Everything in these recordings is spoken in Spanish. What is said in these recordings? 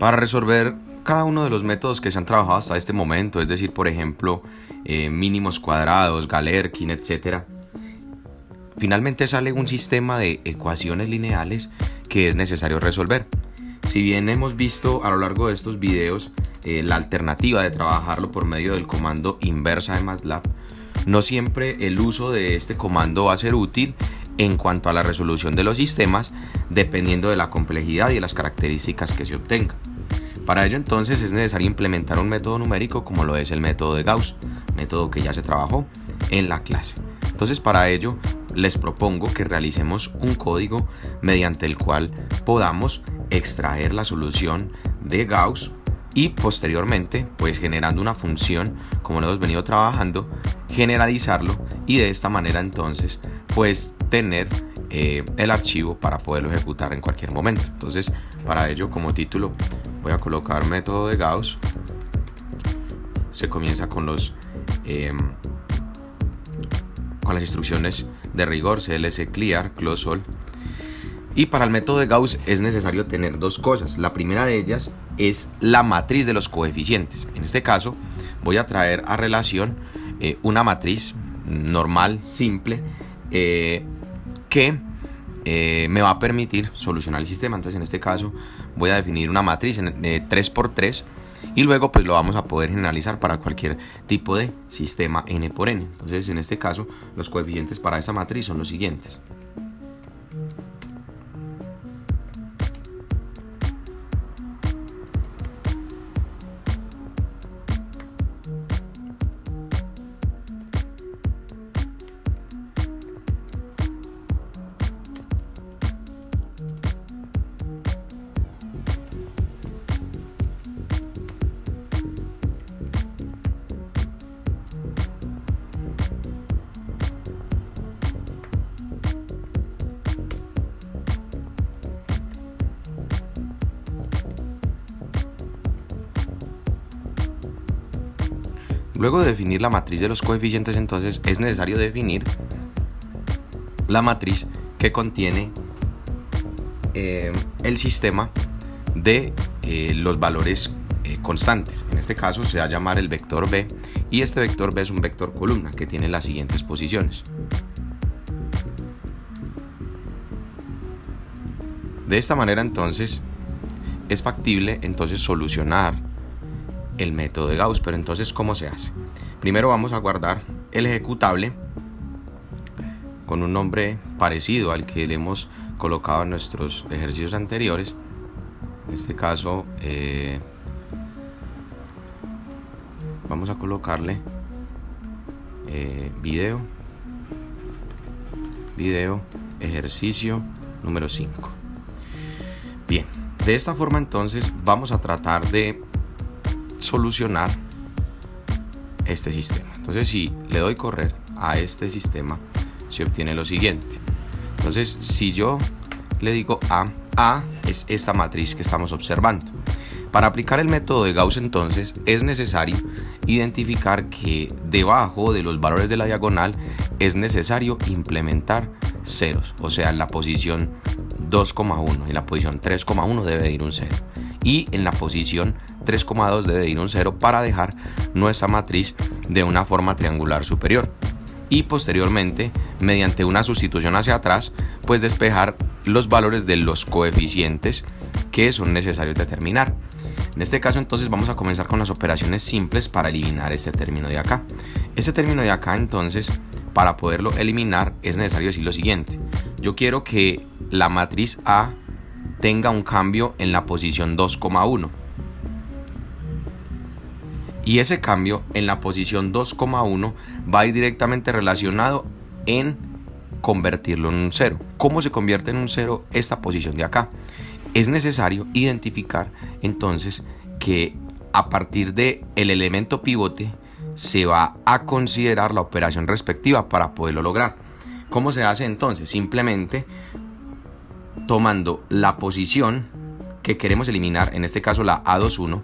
Para resolver cada uno de los métodos que se han trabajado hasta este momento, es decir, por ejemplo, mínimos cuadrados, Galerkin, etc., finalmente sale un sistema de ecuaciones lineales que es necesario resolver. Si bien hemos visto a lo largo de estos videos la alternativa de trabajarlo por medio del comando inversa de MATLAB, no siempre el uso de este comando va a ser útil en cuanto a la resolución de los sistemas, dependiendo de la complejidad y de las características que se obtengan. Para ello entonces es necesario implementar un método numérico como lo es el método de Gauss, método que ya se trabajó en la clase. Entonces para ello les propongo que realicemos un código mediante el cual podamos extraer la solución de Gauss y posteriormente, pues generando una función como lo hemos venido trabajando, generalizarlo y de esta manera entonces pues tener el archivo para poderlo ejecutar en cualquier momento. Entonces para ello, como título, voy a colocar método de Gauss. Se comienza con las instrucciones de rigor: clc, clear, close all. Y para el método de Gauss es necesario tener dos cosas. La primera de ellas es la matriz de los coeficientes. En este caso voy a traer a relación una matriz normal, simple, que me va a permitir solucionar el sistema. Entonces en este caso voy a definir una matriz 3×3 y luego pues lo vamos a poder generalizar para cualquier tipo de sistema n por n. Entonces en este caso los coeficientes para esta matriz son los siguientes. Luego de definir la matriz de los coeficientes, entonces es necesario definir la matriz que contiene el sistema de los valores constantes. En este caso se va a llamar el vector B, y este vector B es un vector columna que tiene las siguientes posiciones. De esta manera entonces es factible entonces solucionar el método de Gauss. Pero entonces, ¿cómo se hace? Primero vamos a guardar el ejecutable con un nombre parecido al que le hemos colocado en nuestros ejercicios anteriores. En este caso vamos a colocarle video ejercicio número 5. Bien, de esta forma entonces vamos a tratar de solucionar este sistema. Entonces si le doy correr a este sistema, se obtiene lo siguiente. Entonces si yo le digo A es esta matriz que estamos observando. Para aplicar el método de Gauss entonces es necesario identificar que debajo de los valores de la diagonal es necesario implementar ceros, o sea en la posición 2,1 y la posición 3,1 debe ir un 0 y en la posición 3,2 debe ir un 0 para dejar nuestra matriz de una forma triangular superior, y posteriormente mediante una sustitución hacia atrás pues despejar los valores de los coeficientes que son necesarios determinar. En este caso entonces vamos a comenzar con las operaciones simples para eliminar este término de acá. Este término de acá entonces, para poderlo eliminar es necesario decir lo siguiente: yo quiero que la matriz A tenga un cambio en la posición 2,1 y ese cambio en la posición 2,1 va a ir directamente relacionado en convertirlo en un 0. ¿Cómo se convierte en un 0 esta posición de acá? Es necesario identificar entonces que a partir del elemento pivote se va a considerar la operación respectiva para poderlo lograr. ¿Cómo se hace entonces? Simplemente tomando la posición que queremos eliminar, en este caso la A21,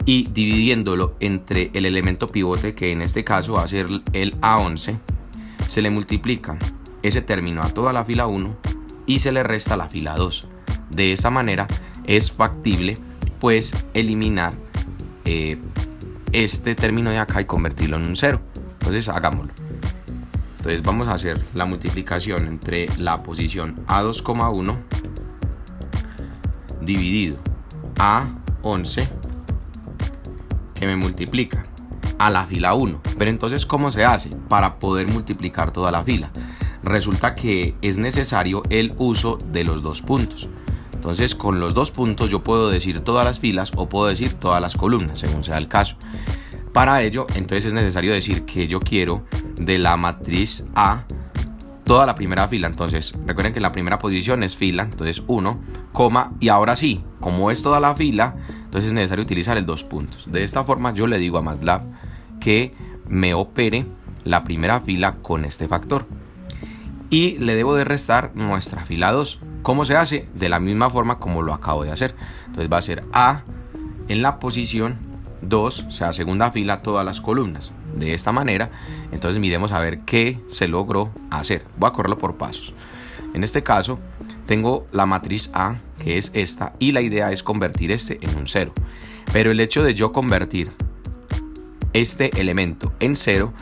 y dividiéndolo entre el elemento pivote, que en este caso va a ser el A11, se le multiplica ese término a toda la fila 1 y se le resta la fila 2. De esta manera es factible pues eliminar este término de acá y convertirlo en un 0. Entonces hagámoslo. Entonces vamos a hacer la multiplicación entre la posición A2,1 dividido A11, que me multiplica a la fila 1. Pero entonces, ¿cómo se hace para poder multiplicar toda la fila? Resulta que es necesario el uso de los dos puntos. Entonces, con los dos puntos yo puedo decir todas las filas o puedo decir todas las columnas, según sea el caso. Para ello, entonces es necesario decir que yo quiero de la matriz A toda la primera fila. Entonces, recuerden que la primera posición es fila, entonces 1, coma, y ahora sí, como es toda la fila, entonces es necesario utilizar el dos puntos. De esta forma yo le digo a MATLAB que me opere la primera fila con este factor. Y le debo de restar nuestra fila 2. ¿Cómo se hace? De la misma forma como lo acabo de hacer. Entonces va a ser A en la posición 2, o sea, segunda fila, todas las columnas. De esta manera, entonces miremos a ver qué se logró hacer. Voy a correrlo por pasos. En este caso, tengo la matriz A, que es esta, y la idea es convertir este en un 0. Pero el hecho de yo convertir este elemento en 0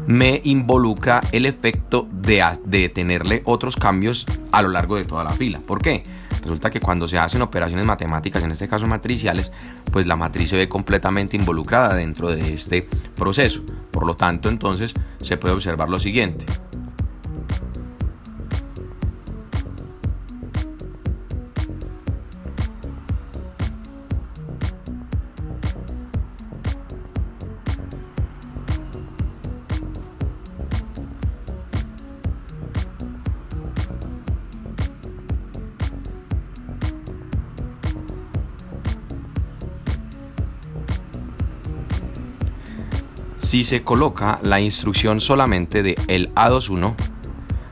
me involucra el efecto de tenerle otros cambios a lo largo de toda la fila. ¿Por qué? Resulta que cuando se hacen operaciones matemáticas, en este caso matriciales, pues la matriz se ve completamente involucrada dentro de este proceso. Por lo tanto, entonces se puede observar lo siguiente. Si se coloca la instrucción solamente de el A21,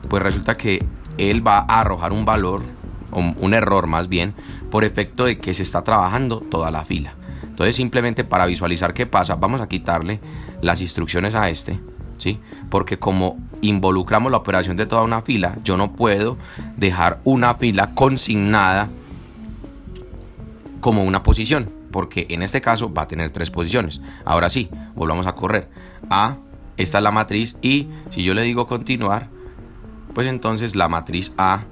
pues resulta que él va a arrojar un valor, o un error más bien, por efecto de que se está trabajando toda la fila. Entonces, simplemente para visualizar qué pasa, vamos a quitarle las instrucciones a este, ¿sí? Porque como involucramos la operación de toda una fila, yo no puedo dejar una fila consignada como una posición, porque en este caso va a tener 3 posiciones. Ahora sí, volvamos a correr. Esta es la matriz, y si yo le digo continuar, pues entonces la matriz A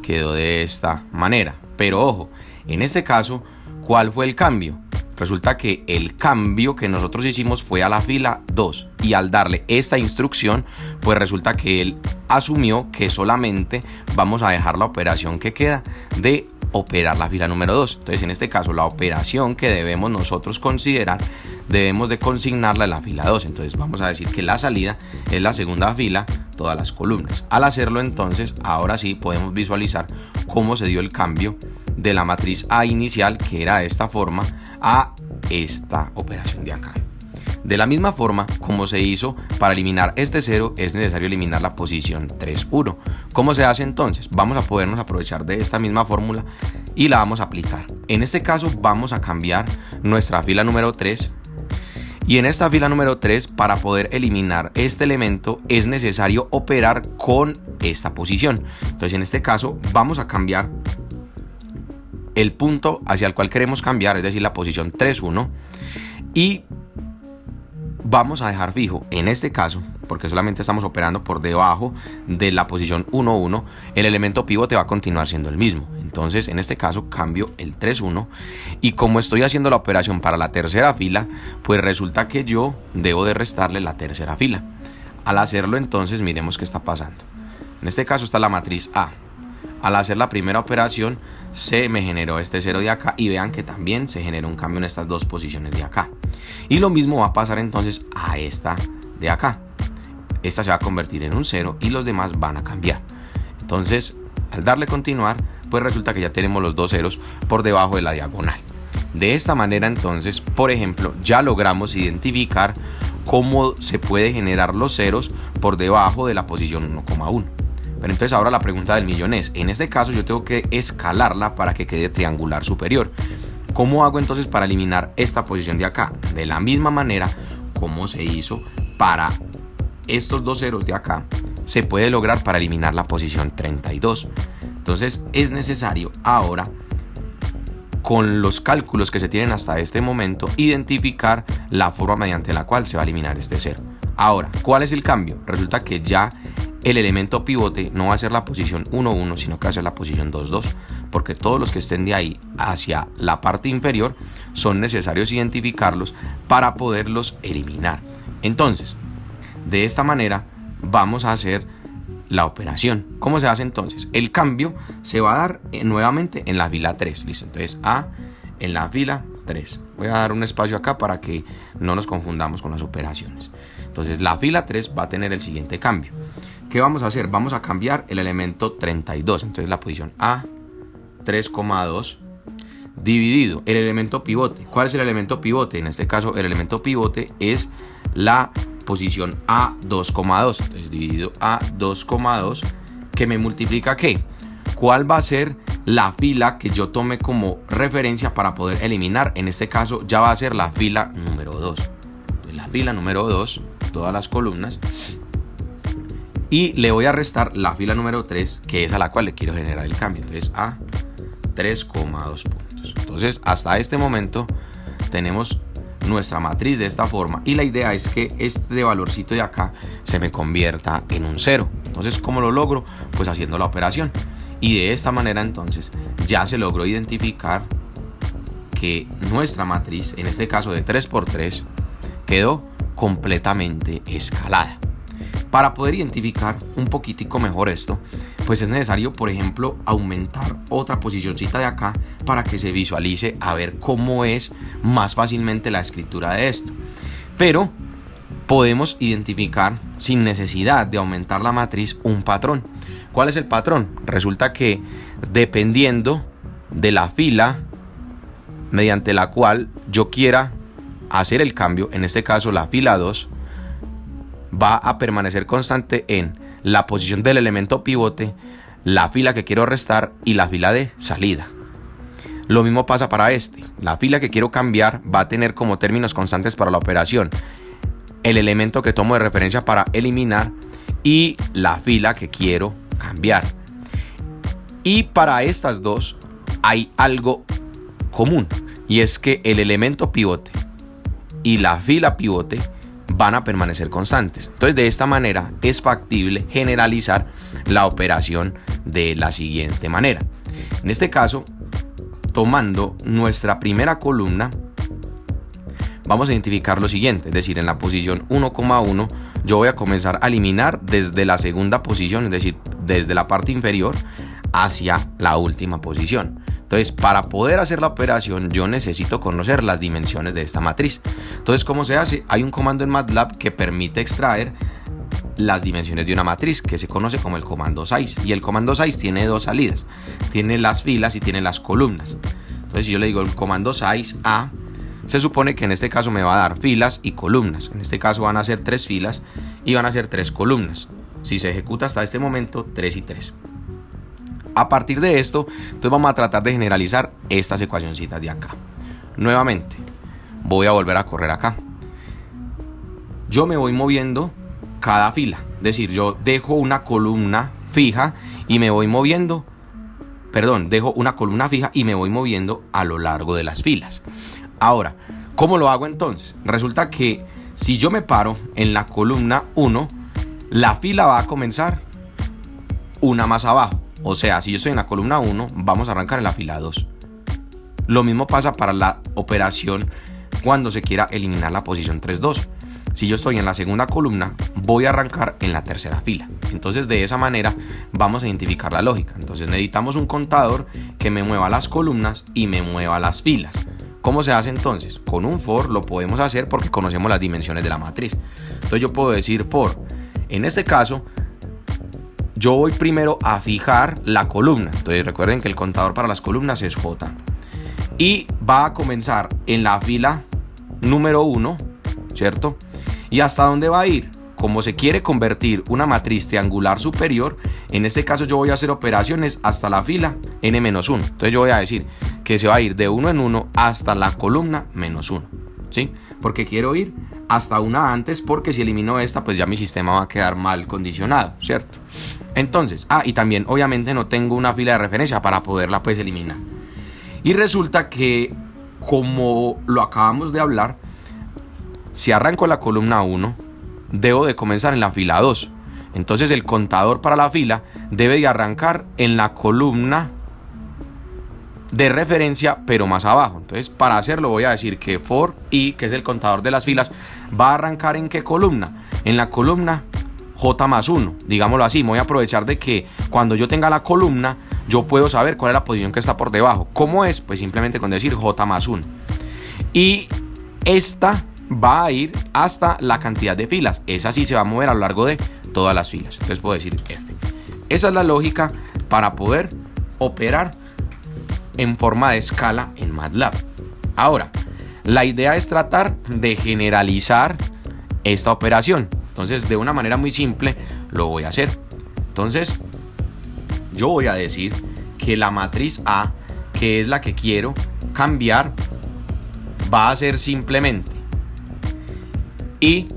quedó de esta manera. Pero ojo, en este caso, ¿cuál fue el cambio? Resulta que el cambio que nosotros hicimos fue a la fila 2, y al darle esta instrucción, pues resulta que él asumió que solamente vamos a dejar la operación que queda de operar la fila número 2. Entonces, en este caso, la operación que debemos nosotros considerar, debemos de consignarla en la fila 2. Entonces vamos a decir que la salida es la segunda fila, todas las columnas. Al hacerlo, entonces, ahora sí podemos visualizar cómo se dio el cambio de la matriz A inicial, que era de esta forma, a esta operación de acá. De la misma forma como se hizo para eliminar este 0, es necesario eliminar la posición 3,1. ¿Cómo se hace entonces? Vamos a podernos aprovechar de esta misma fórmula y la vamos a aplicar. En este caso vamos a cambiar nuestra fila número 3, y en esta fila número 3, para poder eliminar este elemento, es necesario operar con esta posición. Entonces, en este caso vamos a cambiar el punto hacia el cual queremos cambiar, es decir, la posición 3,1, y vamos a dejar fijo, en este caso, porque solamente estamos operando por debajo de la posición 1,1, el elemento pivote va a continuar siendo el mismo. Entonces, en este caso, cambio el 3,1, y como estoy haciendo la operación para la tercera fila, pues resulta que yo debo de restarle la tercera fila. Al hacerlo, entonces, miremos qué está pasando. En este caso está la matriz A. Al hacer la primera operación, se me generó este 0 de acá, y vean que también se generó un cambio en estas dos posiciones de acá. Y lo mismo va a pasar entonces a esta de acá. Esta se va a convertir en un 0 y los demás van a cambiar. Entonces, al darle continuar, pues resulta que ya tenemos los dos ceros por debajo de la diagonal. De esta manera, entonces, por ejemplo, ya logramos identificar cómo se puede generar los ceros por debajo de la posición 1,1. Pero entonces ahora la pregunta del millón es, en este caso yo tengo que escalarla para que quede triangular superior. ¿Cómo hago entonces para eliminar esta posición de acá? De la misma manera como se hizo para estos dos ceros de acá, se puede lograr para eliminar la posición 32. Entonces es necesario ahora con los cálculos que se tienen hasta este momento, identificar la forma mediante la cual se va a eliminar este 0. Ahora, ¿cuál es el cambio? Resulta que ya el elemento pivote no va a ser la posición 1, 1, sino que va a ser la posición 2, 2, porque todos los que estén de ahí hacia la parte inferior son necesarios identificarlos para poderlos eliminar. Entonces, de esta manera vamos a hacer la operación. ¿Cómo se hace entonces? El cambio se va a dar nuevamente en la fila 3. Listo, entonces A en la fila 3. Voy a dar un espacio acá para que no nos confundamos con las operaciones. Entonces la fila 3 va a tener el siguiente cambio. ¿Qué vamos a hacer? Vamos a cambiar el elemento 32. Entonces la posición A 3,2 dividido el elemento pivote. ¿Cuál es el elemento pivote? En este caso el elemento pivote es la posición A 2,2. Entonces dividido A 2,2, que me multiplica ¿qué? ¿Cuál va a ser la fila que yo tome como referencia para poder eliminar? En este caso ya va a ser la fila número 2. Entonces la fila número 2, todas las columnas, y le voy a restar la fila número 3, que es a la cual le quiero generar el cambio. Entonces A 3,2 puntos. Entonces hasta este momento tenemos nuestra matriz de esta forma, y la idea es que este valorcito de acá se me convierta en un 0. Entonces, ¿cómo lo logro? Pues haciendo la operación, y de esta manera entonces ya se logró identificar que nuestra matriz, en este caso de 3×3, quedó completamente escalada. Para poder identificar un poquitico mejor esto, pues es necesario, por ejemplo, aumentar otra posicioncita de acá para que se visualice a ver cómo es más fácilmente la escritura de esto. Pero podemos identificar, sin necesidad de aumentar la matriz, un patrón. ¿Cuál es el patrón? Resulta que dependiendo de la fila mediante la cual yo quiera hacer el cambio, en este caso la fila 2, va a permanecer constante en la posición del elemento pivote, la fila que quiero restar y la fila de salida. Lo mismo pasa para este. La fila que quiero cambiar va a tener como términos constantes para la operación el elemento que tomo de referencia para eliminar y la fila que quiero cambiar. Y para estas dos hay algo común, y es que el elemento pivote y la fila pivote van a permanecer constantes. Entonces, de esta manera es factible generalizar la operación de la siguiente manera. En este caso, tomando nuestra primera columna, vamos a identificar lo siguiente, es decir, en la posición 1,1 yo voy a comenzar a eliminar desde la segunda posición, es decir, desde la parte inferior hacia la última posición. Entonces, para poder hacer la operación, yo necesito conocer las dimensiones de esta matriz. Entonces, ¿cómo se hace? Hay un comando en MATLAB que permite extraer las dimensiones de una matriz, que se conoce como el comando size. Y el comando size tiene dos salidas. Tiene las filas y tiene las columnas. Entonces, si yo le digo el comando size A, se supone que en este caso me va a dar filas y columnas. En este caso van a ser 3 filas y van a ser 3 columnas. Si se ejecuta hasta este momento, 3 y 3. A partir de esto, entonces vamos a tratar de generalizar estas ecuacioncitas de acá. Nuevamente, voy a volver a correr acá. Yo me voy moviendo cada fila. Es decir, yo dejo una columna fija y me voy moviendo. Dejo una columna fija y me voy moviendo a lo largo de las filas. Ahora, ¿cómo lo hago entonces? Resulta que si yo me paro en la columna 1, la fila va a comenzar una más abajo. O sea, si yo estoy en la columna 1, vamos a arrancar en la fila 2. Lo mismo pasa para la operación cuando se quiera eliminar la posición 3,2. Si yo estoy en la segunda columna, voy a arrancar en la tercera fila. Entonces, de esa manera vamos a identificar la lógica. Entonces, necesitamos un contador que me mueva las columnas y me mueva las filas. ¿Cómo se hace entonces? Con un for lo podemos hacer porque conocemos las dimensiones de la matriz. Entonces, yo puedo decir for. En este caso, yo voy primero a fijar la columna. Entonces recuerden que el contador para las columnas es J. Y va a comenzar en la fila número 1, ¿cierto? ¿Y hasta dónde va a ir? Como se quiere convertir una matriz triangular superior, en este caso yo voy a hacer operaciones hasta la fila n-1. Entonces yo voy a decir que se va a ir de 1 en 1 hasta la columna -1. ¿Sí? Porque quiero ir hasta una antes, porque si elimino esta, pues ya mi sistema va a quedar mal condicionado, ¿cierto? Entonces, y también obviamente no tengo una fila de referencia para poderla pues eliminar. Y resulta que, como lo acabamos de hablar, si arranco en la columna 1, debo de comenzar en la fila 2. Entonces el contador para la fila debe de arrancar en la columna de referencia, pero más abajo. Entonces, para hacerlo voy a decir que for i, que es el contador de las filas, va a arrancar ¿en qué columna? En la columna j más 1, digámoslo así. Me voy a aprovechar de que cuando yo tenga la columna, yo puedo saber cuál es la posición que está por debajo. ¿Cómo es? Pues simplemente con decir j más 1. Y esta va a ir hasta la cantidad de filas. Esa sí se va a mover a lo largo de todas las filas. Entonces puedo decir f. Esa es la lógica para poder operar en forma de escala en MATLAB. Ahora, la idea es tratar de generalizar esta operación. Entonces, de una manera muy simple lo voy a hacer. Entonces, yo voy a decir que la matriz A, que es la que quiero cambiar, va a ser simplemente i,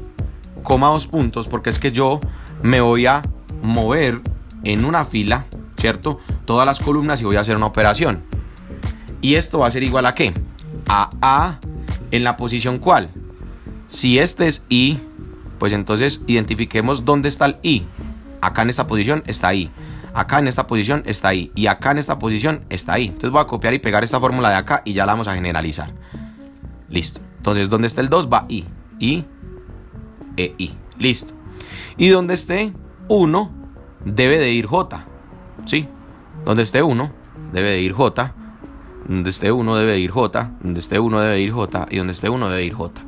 coma 2 puntos, porque es que yo me voy a mover en una fila, ¿cierto? Todas las columnas y voy a hacer una operación. Y esto va a ser igual a ¿qué? A en la posición ¿cuál? Si este es i, pues entonces identifiquemos dónde está el i. Acá en esta posición está i. Acá en esta posición está ahí. Y acá en esta posición está ahí. Entonces voy a copiar y pegar esta fórmula de acá y ya la vamos a generalizar. Listo. Entonces donde esté el 2 va i. I, e, i. Listo. Y donde esté 1 debe de ir j. ¿Sí? Donde esté 1 debe de ir j. Donde esté 1 debe de ir j. Donde esté 1 debe de ir j. Y donde esté 1 debe ir j.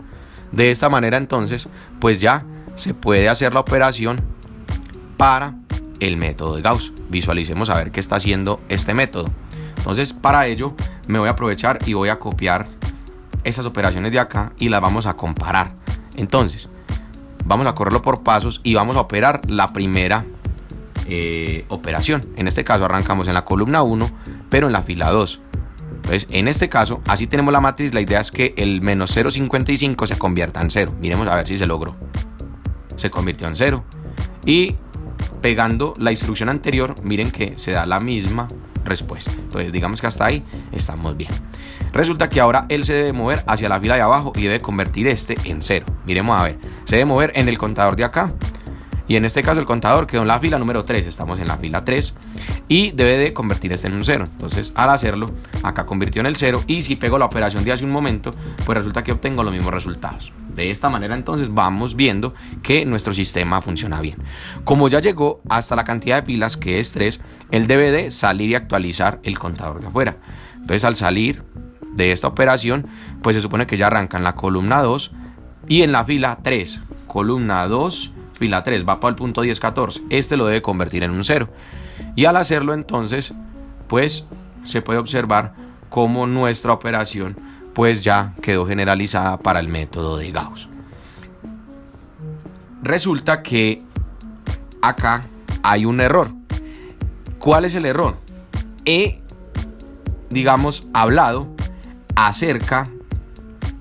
De esta manera entonces pues ya se puede hacer la operación para el método de Gauss. Visualicemos a ver qué está haciendo este método. Entonces, para ello me voy a aprovechar y voy a copiar estas operaciones de acá y las vamos a comparar. Entonces, vamos a correrlo por pasos y vamos a operar la primera operación. En este caso arrancamos en la columna 1, pero en la fila 2. Entonces, en este caso, así tenemos la matriz. La idea es que el menos 0,55 se convierta en 0. Miremos a ver si se logró. Se convirtió en 0. Y pegando la instrucción anterior, miren que se da la misma respuesta. Entonces digamos que hasta ahí estamos bien. Resulta que ahora él se debe mover hacia la fila de abajo y debe convertir este en 0. Miremos a ver, se debe mover en el contador de acá. Y en este caso el contador quedó en la fila número 3. Estamos en la fila 3 y debe de convertir este en un 0. Entonces al hacerlo, acá convirtió en el 0. Y si pego la operación de hace un momento, pues resulta que obtengo los mismos resultados. De esta manera entonces vamos viendo que nuestro sistema funciona bien. Como ya llegó hasta la cantidad de filas, que es 3, él debe de salir y actualizar el contador de afuera. Entonces al salir de esta operación, pues se supone que ya arranca en la columna 2 y en la fila 3. Columna 2, fila 3, va para el punto 10, 14. Este lo debe convertir en un 0. Y al hacerlo entonces, pues se puede observar cómo nuestra operación pues ya quedó generalizada para el método de Gauss. Resulta que acá hay un error. ¿Cuál es el error? He, digamos, hablado acerca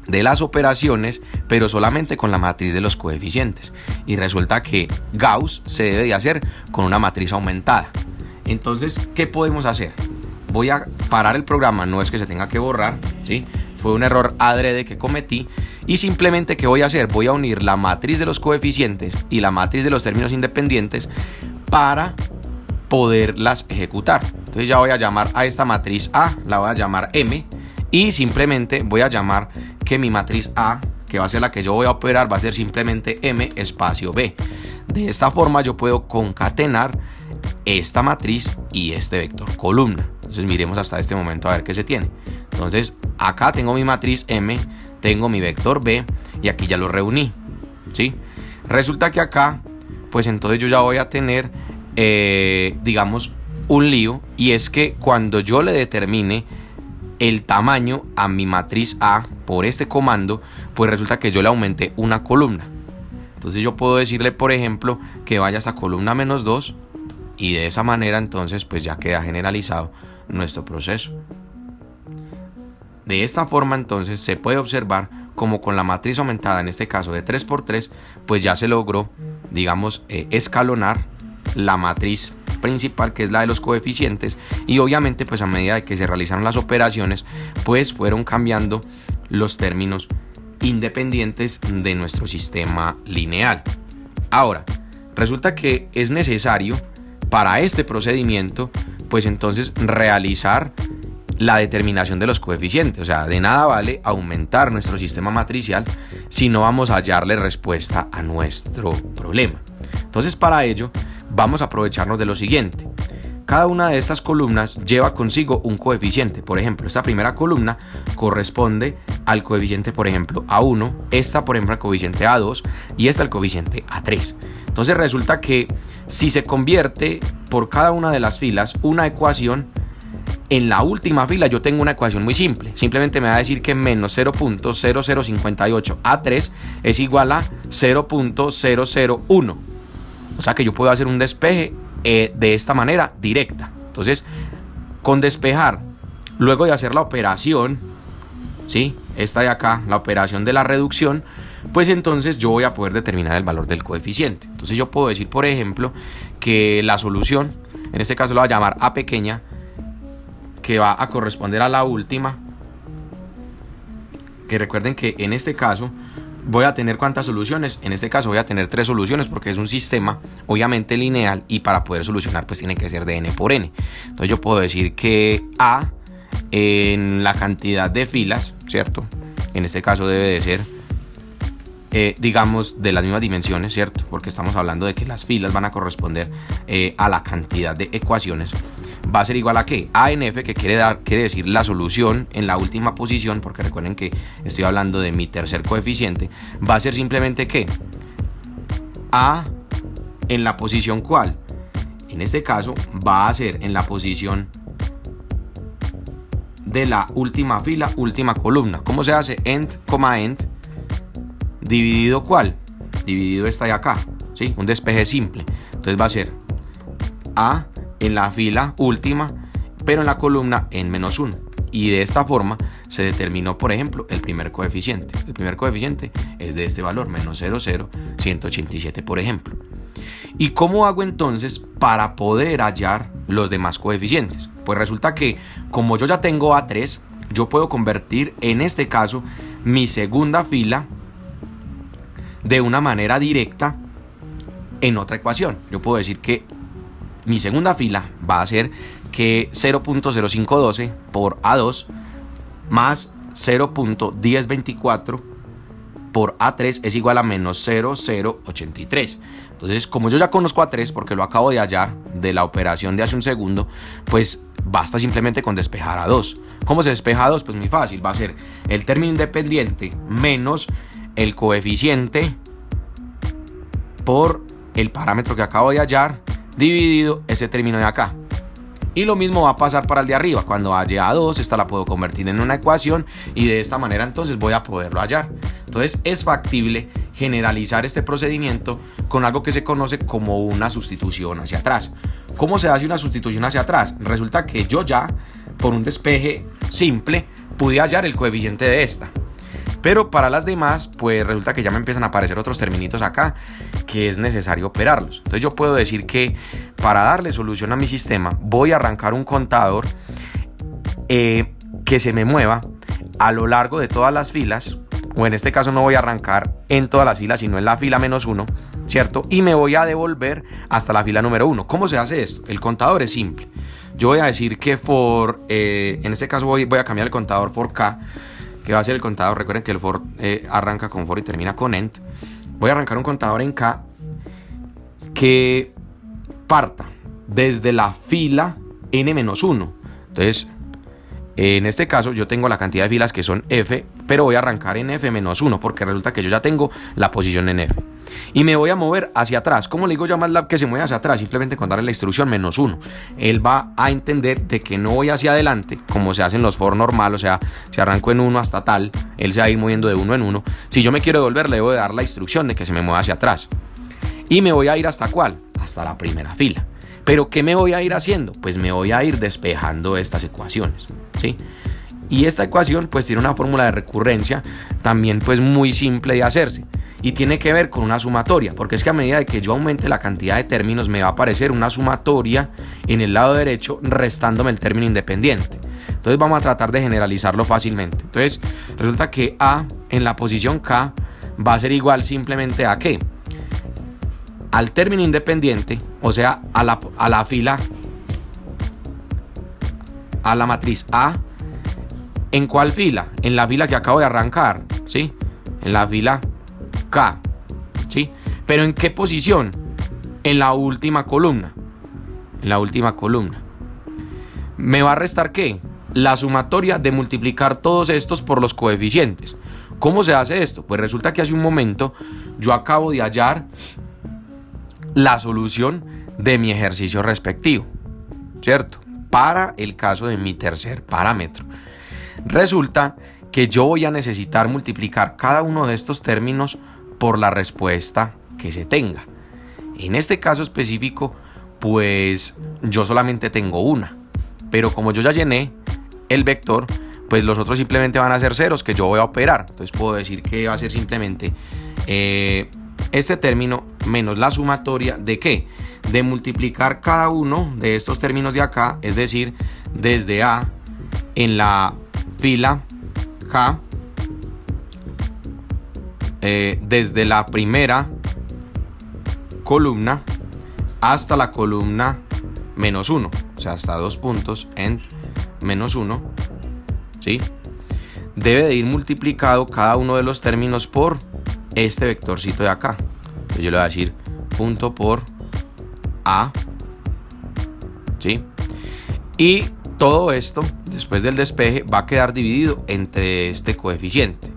de las operaciones, pero solamente con la matriz de los coeficientes. Y resulta que Gauss se debe de hacer con una matriz aumentada. Entonces, ¿qué podemos hacer? Voy a parar el programa, no es que se tenga que borrar, ¿sí? Fue un error adrede que cometí. Y simplemente, ¿qué voy a hacer? Voy a unir la matriz de los coeficientes y la matriz de los términos independientes para poderlas ejecutar. Entonces ya voy a llamar a esta matriz A, la voy a llamar M. Y simplemente voy a llamar que mi matriz A, que va a ser la que yo voy a operar, va a ser simplemente M espacio B. De esta forma yo puedo concatenar esta matriz y este vector columna. Entonces miremos hasta este momento a ver qué se tiene. Entonces acá tengo mi matriz M, tengo mi vector B y aquí ya lo reuní, ¿sí? Resulta que acá, pues entonces yo ya voy a tener, digamos, un lío. Y es que cuando yo le determine el tamaño a mi matriz A por este comando, pues resulta que yo le aumenté una columna. Entonces yo puedo decirle, por ejemplo, que vaya hasta columna menos 2 y de esa manera entonces pues ya queda generalizado nuestro proceso. De esta forma entonces se puede observar como con la matriz aumentada, en este caso de 3×3, pues ya se logró, digamos, escalonar la matriz principal, que es la de los coeficientes, y obviamente pues a medida de que se realizaron las operaciones pues fueron cambiando los términos independientes de nuestro sistema lineal. Ahora, resulta que es necesario para este procedimiento pues entonces realizar la determinación de los coeficientes. O sea, de nada vale aumentar nuestro sistema matricial si no vamos a hallarle respuesta a nuestro problema. Entonces, para ello vamos a aprovecharnos de lo siguiente. Cada una de estas columnas lleva consigo un coeficiente. Por ejemplo, esta primera columna corresponde al coeficiente, por ejemplo, A1, esta, por ejemplo, al coeficiente A2 y esta al coeficiente A3. Entonces resulta que si se convierte por cada una de las filas una ecuación, en la última fila yo tengo una ecuación muy simple. Simplemente me va a decir que menos 0.0058 A3 es igual a 0.001. O sea que yo puedo hacer un despeje de esta manera directa. Entonces, con despejar, luego de hacer la operación, ¿sí? Esta de acá, la operación de la reducción, pues entonces yo voy a poder determinar el valor del coeficiente. Entonces yo puedo decir, por ejemplo, que la solución, en este caso lo voy a llamar A pequeña, que va a corresponder a la última, que recuerden que en este caso voy a tener ¿cuántas soluciones? En este caso voy a tener 3 soluciones porque es un sistema obviamente lineal y para poder solucionar pues tiene que ser de n por n. Entonces yo puedo decir que A en la cantidad de filas, ¿cierto? En este caso debe de ser digamos de las mismas dimensiones, ¿cierto? Porque estamos hablando de que las filas van a corresponder a la cantidad de ecuaciones. Va a ser igual a ¿qué? A en F, que quiere decir la solución en la última posición, porque recuerden que estoy hablando de mi tercer coeficiente. Va a ser simplemente ¿qué? A en la posición ¿cuál? En este caso va a ser en la posición de la última fila, última columna. ¿Cómo se hace? End, end, dividido ¿cuál? Dividido esta de acá, ¿sí? Un despeje simple. Entonces va a ser A en la fila última, pero en la columna en menos 1. Y de esta forma se determinó, por ejemplo, el primer coeficiente. El primer coeficiente es de este valor, menos 0,0187, por ejemplo. ¿Y cómo hago entonces para poder hallar los demás coeficientes? Pues resulta que como yo ya tengo A3, yo puedo convertir en este caso mi segunda fila de una manera directa en otra ecuación. Yo puedo decir que mi segunda fila va a ser que 0.0512 por A2 más 0.1024 por A3 es igual a menos 0,083. Entonces, como yo ya conozco A3 porque lo acabo de hallar de la operación de hace un segundo, pues basta simplemente con despejar A2. ¿Cómo se despeja A2? Pues muy fácil, va a ser el término independiente menos el coeficiente por el parámetro que acabo de hallar dividido ese término de acá. Y lo mismo va a pasar para el de arriba. Cuando halle A2, esta la puedo convertir en una ecuación y de esta manera entonces voy a poderlo hallar. Entonces es factible generalizar este procedimiento con algo que se conoce como una sustitución hacia atrás. ¿Cómo se hace una sustitución hacia atrás? Resulta que yo ya, por un despeje simple, pude hallar el coeficiente de esta. Pero para las demás, pues resulta que ya me empiezan a aparecer otros terminitos acá que es necesario operarlos. Entonces yo puedo decir que para darle solución a mi sistema voy a arrancar un contador que se me mueva a lo largo de todas las filas, o en este caso no voy a arrancar en todas las filas, sino en la fila menos 1, ¿cierto? Y me voy a devolver hasta la fila número 1. ¿Cómo se hace esto? El contador es simple. Yo voy a decir que en este caso voy a cambiar el contador for K, que va a ser el contador. Recuerden que el for arranca con for y termina con end. Voy a arrancar un contador en K que parta desde la fila n-1. Entonces, en este caso yo tengo la cantidad de filas que son F, pero voy a arrancar en F-1 porque resulta que yo ya tengo la posición en F. Y me voy a mover hacia atrás. ¿Cómo le digo yo a MATLAB que se mueve hacia atrás? Simplemente con darle la instrucción -1. Él va a entender de que no voy hacia adelante, como se hacen los for normal, o sea, si arranco en 1 hasta tal, él se va a ir moviendo de 1 en 1. Si yo me quiero devolver, le debo de dar la instrucción de que se me mueva hacia atrás. Y me voy a ir ¿hasta cuál? Hasta la primera fila. ¿Pero qué me voy a ir haciendo? Pues me voy a ir despejando estas ecuaciones, ¿sí? Y esta ecuación pues tiene una fórmula de recurrencia también pues muy simple de hacerse. Y tiene que ver con una sumatoria, porque es que a medida de que yo aumente la cantidad de términos me va a aparecer una sumatoria en el lado derecho restándome el término independiente. Entonces vamos a tratar de generalizarlo fácilmente. Entonces resulta que A en la posición K va a ser igual simplemente a ¿qué? Al término independiente, o sea, a la fila, a la matriz A. ¿En cuál fila? En la fila que acabo de arrancar, ¿sí? En la fila K, ¿sí? Pero ¿en qué posición? En la última columna. En la última columna. ¿Me va a restar qué? La sumatoria de multiplicar todos estos por los coeficientes. ¿Cómo se hace esto? Pues resulta que hace un momento yo acabo de hallar la solución de mi ejercicio respectivo, ¿cierto? Para el caso de mi tercer parámetro. Resulta que yo voy a necesitar multiplicar cada uno de estos términos por la respuesta que se tenga. En este caso específico, pues yo solamente tengo una, pero como yo ya llené el vector, pues los otros simplemente van a ser ceros que yo voy a operar. Entonces puedo decir que va a ser simplemente este término menos la sumatoria de ¿qué? De multiplicar cada uno de estos términos de acá, es decir, desde A en la fila K, desde la primera columna hasta la columna menos 1, o sea, hasta 2 puntos en menos 1, ¿sí? Debe de ir multiplicado cada uno de los términos por este vectorcito de acá. Entonces yo le voy a decir punto por A, ¿sí? Y todo esto, después del despeje, va a quedar dividido entre este coeficiente.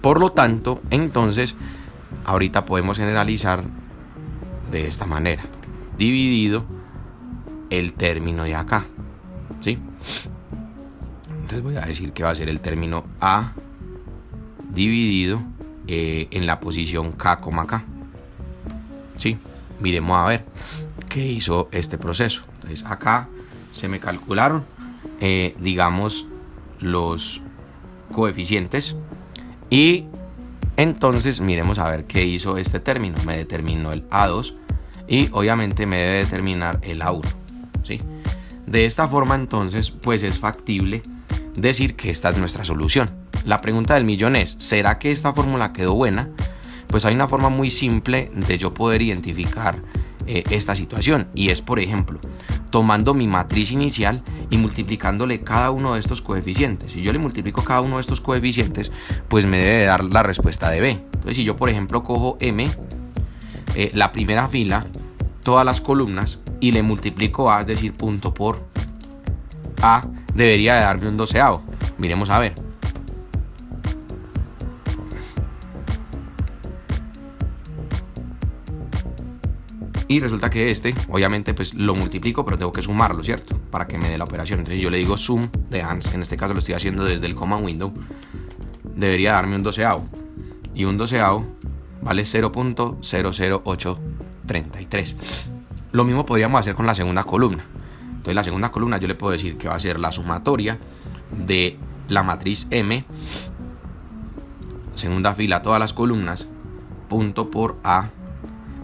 Por lo tanto, entonces, ahorita podemos generalizar de esta manera. Dividido el término de acá, ¿sí? Entonces voy a decir que va a ser el término A dividido en la posición K, K. ¿Sí? Miremos a ver qué hizo este proceso. Entonces acá se me calcularon, digamos, los coeficientes. Y entonces miremos a ver qué hizo este término. Me determinó el A2 y obviamente me debe determinar el A1, ¿sí? De esta forma entonces pues es factible decir que esta es nuestra solución. La pregunta del millón es, ¿será que esta fórmula quedó buena? Pues hay una forma muy simple de yo poder identificar esta situación, y es, por ejemplo, tomando mi matriz inicial y multiplicándole cada uno de estos coeficientes. Si yo le multiplico cada uno de estos coeficientes, pues me debe dar la respuesta de B. Entonces si yo, por ejemplo, cojo M, la primera fila, todas las columnas, y le multiplico A, es decir, punto por A, debería de darme un doceavo. Miremos a ver. Y resulta que obviamente pues lo multiplico, pero tengo que sumarlo, ¿cierto? Para que me dé la operación. Entonces yo le digo sum de ANS, en este caso lo estoy haciendo desde el command window. Debería darme un doceavo. Y un doceavo vale 0.00833. Lo mismo podríamos hacer con la segunda columna. Entonces la segunda columna yo le puedo decir que va a ser la sumatoria de la matriz M, segunda fila, todas las columnas, punto por A,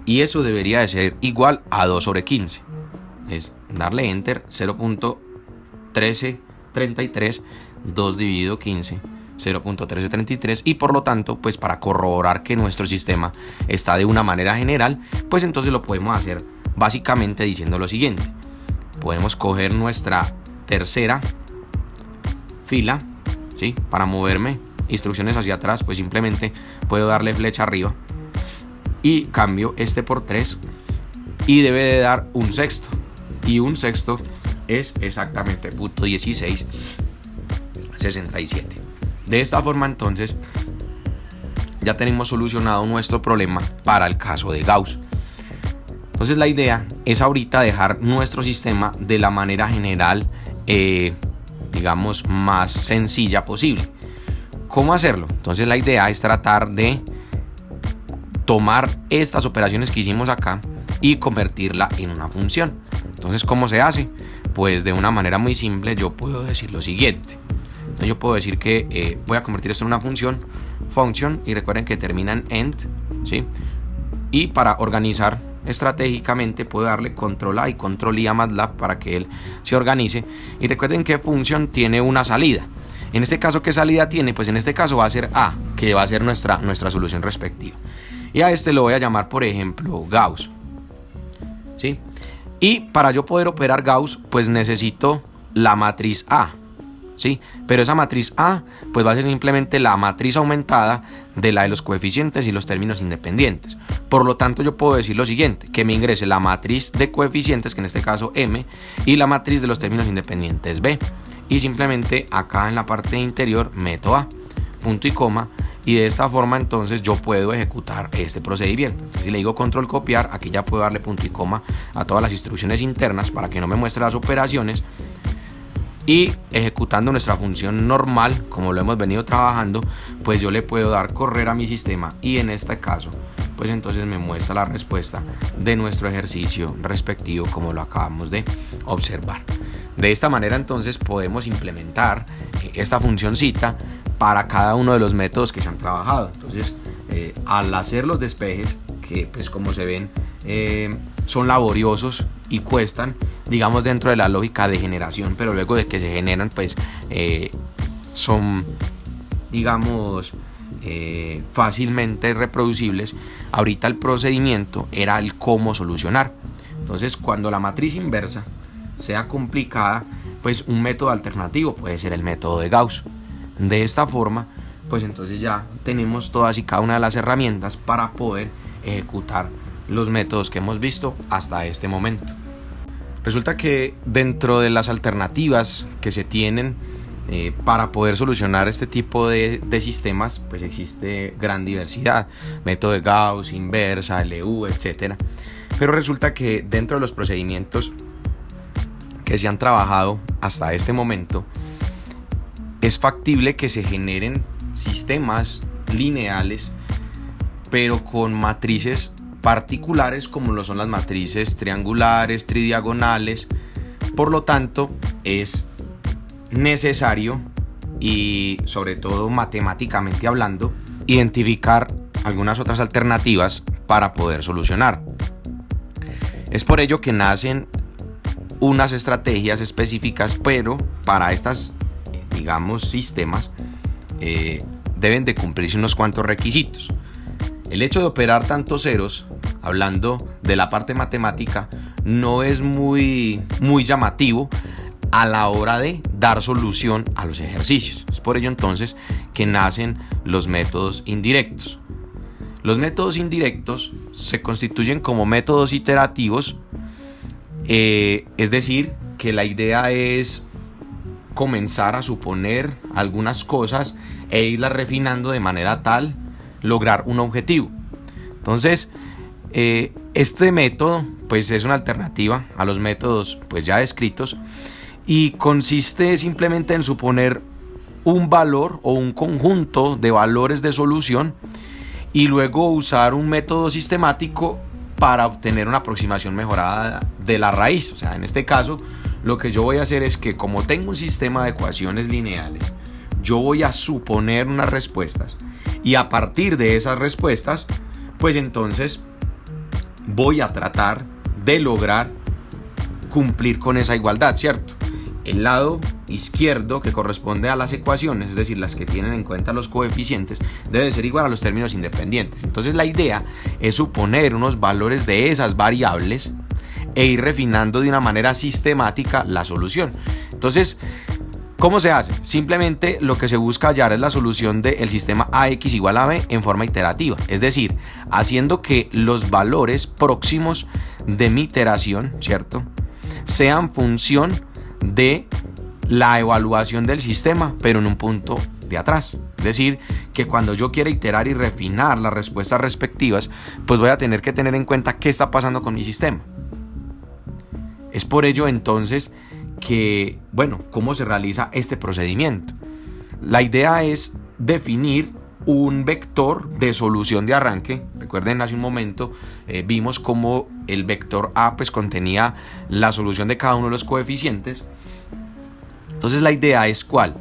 y eso debería de ser igual a 2 sobre 15. Es darle enter, 0.1333, 2 dividido 15, 0.1333, y por lo tanto, pues para corroborar que nuestro sistema está de una manera general, pues entonces lo podemos hacer básicamente diciendo lo siguiente. Podemos coger nuestra tercera fila, ¿sí? Para moverme instrucciones hacia atrás, pues simplemente puedo darle flecha arriba y cambio este por 3 y debe de dar un sexto, y un sexto es exactamente punto 1667. De esta forma entonces ya tenemos solucionado nuestro problema para el caso de Gauss. Entonces la idea es ahorita dejar nuestro sistema de la manera general, digamos, más sencilla posible. ¿Cómo hacerlo? Entonces la idea es tratar de tomar estas operaciones que hicimos acá y convertirla en una función. Entonces, ¿cómo se hace? Pues de una manera muy simple yo puedo decir lo siguiente. Entonces yo puedo decir que voy a convertir esto en una función, function, y recuerden que termina en end, ¿sí? Y para organizar estratégicamente puedo darle control A y control I a MATLAB para que él se organice. Y recuerden que function tiene una salida. En este caso, ¿qué salida tiene? Pues en este caso va a ser A, que va a ser nuestra solución respectiva. Y a este lo voy a llamar, por ejemplo, Gauss, ¿sí? Y para yo poder operar Gauss, pues necesito la matriz A, ¿sí? Pero esa matriz A pues va a ser simplemente la matriz aumentada de la de los coeficientes y los términos independientes. Por lo tanto, yo puedo decir lo siguiente, que me ingrese la matriz de coeficientes, que en este caso M, y la matriz de los términos independientes B. Y simplemente acá en la parte interior meto A, punto y coma, y de esta forma entonces yo puedo ejecutar este procedimiento. Entonces, si le digo control copiar, aquí ya puedo darle punto y coma a todas las instrucciones internas para que no me muestre las operaciones. Y ejecutando nuestra función normal, como lo hemos venido trabajando, pues yo le puedo dar correr a mi sistema, y en este caso pues entonces me muestra la respuesta de nuestro ejercicio respectivo, como lo acabamos de observar. De esta manera entonces podemos implementar esta funcioncita para cada uno de los métodos que se han trabajado. Entonces al hacer los despejes, que pues como se ven son laboriosos y cuestan, digamos, dentro de la lógica de generación, pero luego de que se generan pues son, digamos, fácilmente reproducibles. Ahorita el procedimiento era el cómo solucionar. Entonces, cuando la matriz inversa sea complicada, pues un método alternativo puede ser el método de Gauss. De esta forma, pues entonces ya tenemos todas y cada una de las herramientas para poder ejecutar los métodos que hemos visto hasta este momento. Resulta que dentro de las alternativas que se tienen para poder solucionar este tipo de sistemas, pues existe gran diversidad: método de Gauss, inversa, LU, etc. Pero resulta que dentro de los procedimientos que se han trabajado hasta este momento, es factible que se generen sistemas lineales, pero con matrices particulares, como lo son las matrices triangulares, tridiagonales. Por lo tanto, es necesario, y sobre todo matemáticamente hablando, identificar algunas otras alternativas para poder solucionar. Es por ello que nacen unas estrategias específicas, pero para estas, digamos, sistemas deben de cumplirse unos cuantos requisitos. El hecho de operar tantos ceros, hablando de la parte matemática, no es muy llamativo a la hora de dar solución a los ejercicios. Es por ello entonces que nacen los métodos indirectos. Los métodos indirectos se constituyen como métodos iterativos, es decir, que la idea es comenzar a suponer algunas cosas e irlas refinando de manera tal lograr un objetivo. Entonces, este método pues es una alternativa a los métodos pues ya descritos, y consiste simplemente en suponer un valor o un conjunto de valores de solución y luego usar un método sistemático para obtener una aproximación mejorada de la raíz. O sea, en este caso lo que yo voy a hacer es que, como tengo un sistema de ecuaciones lineales, yo voy a suponer unas respuestas, y a partir de esas respuestas pues entonces voy a tratar de lograr cumplir con esa igualdad, ¿cierto? El lado izquierdo, que corresponde a las ecuaciones, es decir, las que tienen en cuenta los coeficientes, debe ser igual a los términos independientes. Entonces la idea es suponer unos valores de esas variables e ir refinando de una manera sistemática la solución. Entonces, ¿cómo se hace? Simplemente lo que se busca hallar es la solución del sistema AX igual a B en forma iterativa, es decir, haciendo que los valores próximos de mi iteración, ¿cierto?, sean función de la evaluación del sistema, pero en un punto de atrás. Es decir, que cuando yo quiera iterar y refinar las respuestas respectivas, pues voy a tener que tener en cuenta qué está pasando con mi sistema. Es por ello entonces que, bueno, ¿cómo se realiza este procedimiento? La idea es definir un vector de solución de arranque. Recuerden, hace un momento vimos cómo el vector A pues contenía la solución de cada uno de los coeficientes. Entonces la idea es ¿cuál?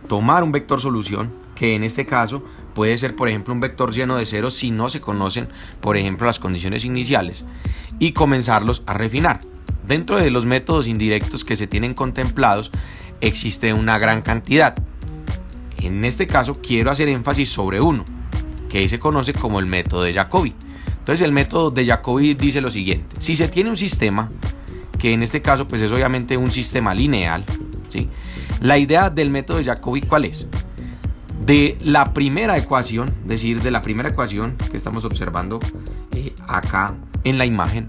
Tomar un vector solución, que en este caso puede ser por ejemplo un vector lleno de ceros si no se conocen por ejemplo las condiciones iniciales, y comenzarlos a refinar. Dentro de los métodos indirectos que se tienen contemplados existe una gran cantidad. En este caso quiero hacer énfasis sobre uno, que se conoce como el método de Jacobi. Entonces el método de Jacobi dice lo siguiente: si se tiene un sistema, que en este caso pues es obviamente un sistema lineal, ¿sí? La idea del método de Jacobi ¿cuál es? De la primera ecuación, es decir, de la primera ecuación que estamos observando acá en la imagen,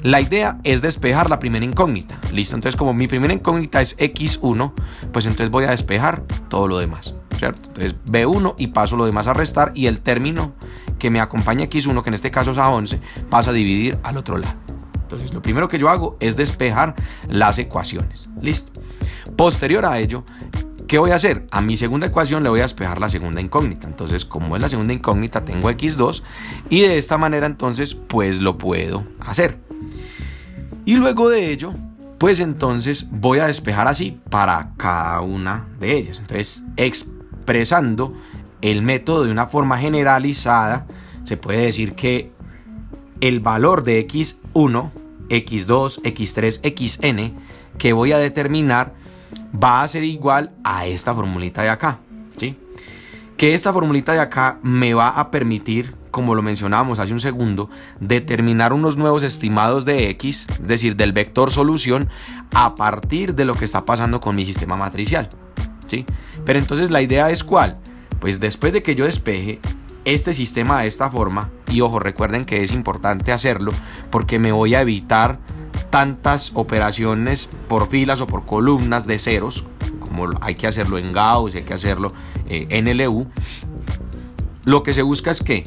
la idea es despejar la primera incógnita. Listo, entonces como mi primera incógnita es x1, pues entonces voy a despejar todo lo demás, ¿cierto? Entonces b1 y paso lo demás a restar, y el término que me acompaña x1, que en este caso es a11, pasa a dividir al otro lado. Entonces lo primero que yo hago es despejar las ecuaciones. Listo. Posterior a ello, ¿qué voy a hacer? A mi segunda ecuación le voy a despejar la segunda incógnita. Entonces, como es la segunda incógnita, tengo x2, y de esta manera entonces pues lo puedo hacer. Y luego de ello, pues entonces voy a despejar así para cada una de ellas. Entonces, expresando el método de una forma generalizada, se puede decir que el valor de x1, x2, x3, xn que voy a determinar va a ser igual a esta formulita de acá, ¿sí? Que esta formulita de acá me va a permitir, como lo mencionábamos hace un segundo, determinar unos nuevos estimados de x, es decir, del vector solución, a partir de lo que está pasando con mi sistema matricial, ¿sí? Pero entonces la idea es ¿cuál? Pues después de que yo despeje este sistema de esta forma, y ojo, recuerden que es importante hacerlo porque me voy a evitar tantas operaciones por filas o por columnas de ceros, como hay que hacerlo en Gauss, hay que hacerlo en LU. Lo que se busca es que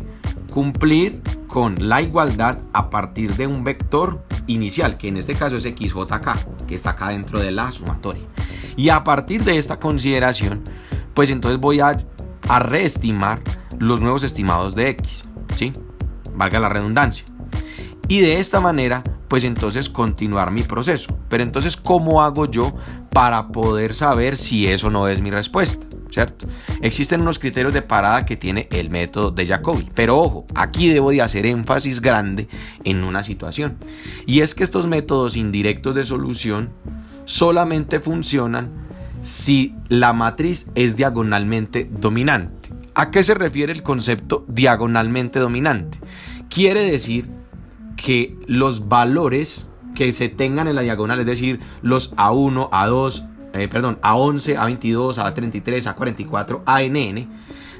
cumplir con la igualdad a partir de un vector inicial, que en este caso es xjk, que está acá dentro de la sumatoria. Y a partir de esta consideración, pues entonces voy a reestimar los nuevos estimados de x, ¿sí? Valga la redundancia. Y de esta manera, pues entonces continuar mi proceso. Pero entonces, ¿cómo hago yo para poder saber si eso no es mi respuesta? ¿Cierto? Existen unos criterios de parada que tiene el método de Jacobi. Pero ojo, aquí debo de hacer énfasis grande en una situación. Y es que estos métodos indirectos de solución solamente funcionan si la matriz es diagonalmente dominante. ¿A qué se refiere el concepto diagonalmente dominante? Quiere decir que los valores que se tengan en la diagonal, es decir, los A1, A2, A11, A22, A33, A44, ANN,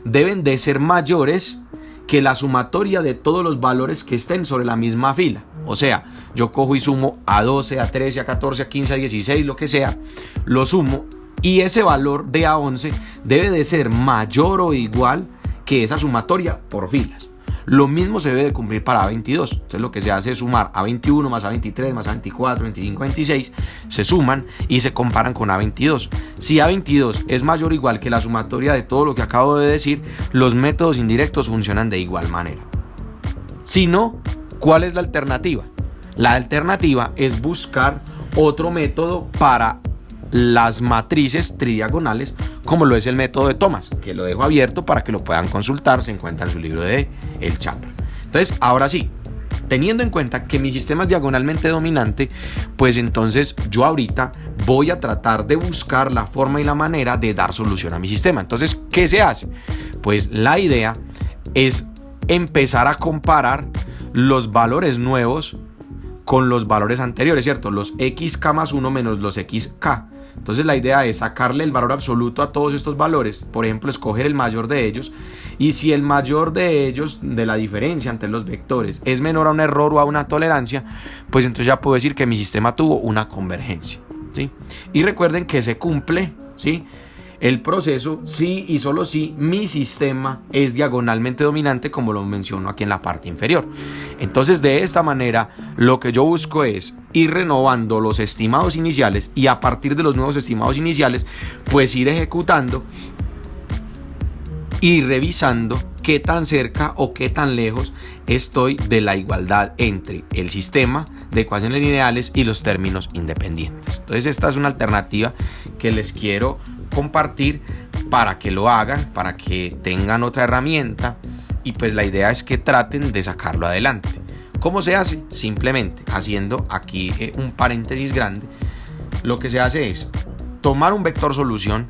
deben de ser mayores que la sumatoria de todos los valores que estén sobre la misma fila. O sea, yo cojo y sumo A12, A13, A14, A15, A16, lo que sea, lo sumo, y ese valor de A11 debe de ser mayor o igual que esa sumatoria por filas. Lo mismo se debe de cumplir para A22. Entonces lo que se hace es sumar A21 más A23 más A24, 25, 26, se suman y se comparan con A22. Si A22 es mayor o igual que la sumatoria de todo lo que acabo de decir, los métodos indirectos funcionan de igual manera. Si no, ¿cuál es la alternativa? La alternativa es buscar otro método para las matrices tridiagonales, como lo es el método de Thomas, que lo dejo abierto para que lo puedan consultar, se encuentra en su libro de El Chapra. Entonces, ahora sí, teniendo en cuenta que mi sistema es diagonalmente dominante, pues entonces yo ahorita voy a tratar de buscar la forma y la manera de dar solución a mi sistema. Entonces, ¿qué se hace? Pues la idea es empezar a comparar los valores nuevos con los valores anteriores, ¿cierto? Los xk más 1 menos los xk. Entonces la idea es sacarle el valor absoluto a todos estos valores, por ejemplo, escoger el mayor de ellos, y si el mayor de ellos, de la diferencia entre los vectores, es menor a un error o a una tolerancia, pues entonces ya puedo decir que mi sistema tuvo una convergencia, ¿sí? Y recuerden que se cumple, ¿sí?, el proceso si y solo si mi sistema es diagonalmente dominante, como lo menciono aquí en la parte inferior. Entonces, de esta manera, lo que yo busco es ir renovando los estimados iniciales, y a partir de los nuevos estimados iniciales, pues ir ejecutando y revisando qué tan cerca o qué tan lejos estoy de la igualdad entre el sistema de ecuaciones lineales y los términos independientes. Entonces esta es una alternativa que les quiero compartir para que lo hagan, para que tengan otra herramienta, y pues la idea es que traten de sacarlo adelante. ¿Cómo se hace? Simplemente haciendo aquí un paréntesis grande. Lo que se hace es tomar un vector solución,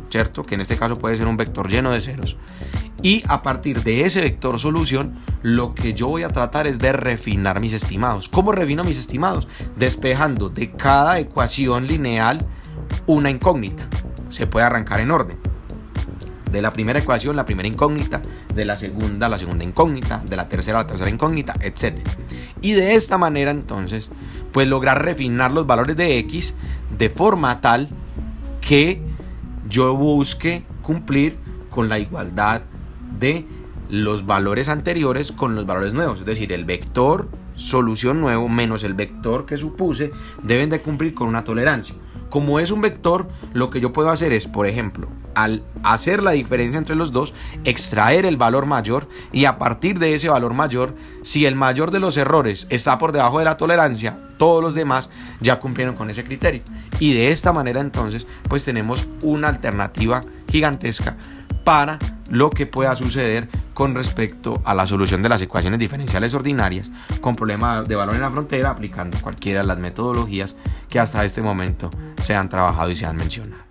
¿cierto? Que en este caso puede ser un vector lleno de ceros. Y a partir de ese vector solución, lo que yo voy a tratar es de refinar mis estimados. ¿Cómo refino mis estimados? Despejando de cada ecuación lineal una incógnita. Se puede arrancar en orden. De la primera ecuación, la primera incógnita, de la segunda incógnita, de la tercera incógnita, etc. Y de esta manera entonces, pues lograr refinar los valores de X de forma tal que yo busque cumplir con la igualdad de los valores anteriores con los valores nuevos. Es decir, el vector solución nuevo menos el vector que supuse deben de cumplir con una tolerancia. Como es un vector, lo que yo puedo hacer es, por ejemplo, al hacer la diferencia entre los dos, extraer el valor mayor, y a partir de ese valor mayor, si el mayor de los errores está por debajo de la tolerancia, todos los demás ya cumplieron con ese criterio. Y de esta manera entonces, pues tenemos una alternativa gigantesca para lo que pueda suceder con respecto a la solución de las ecuaciones diferenciales ordinarias con problema de valor en la frontera, aplicando cualquiera de las metodologías que hasta este momento se han trabajado y se han mencionado.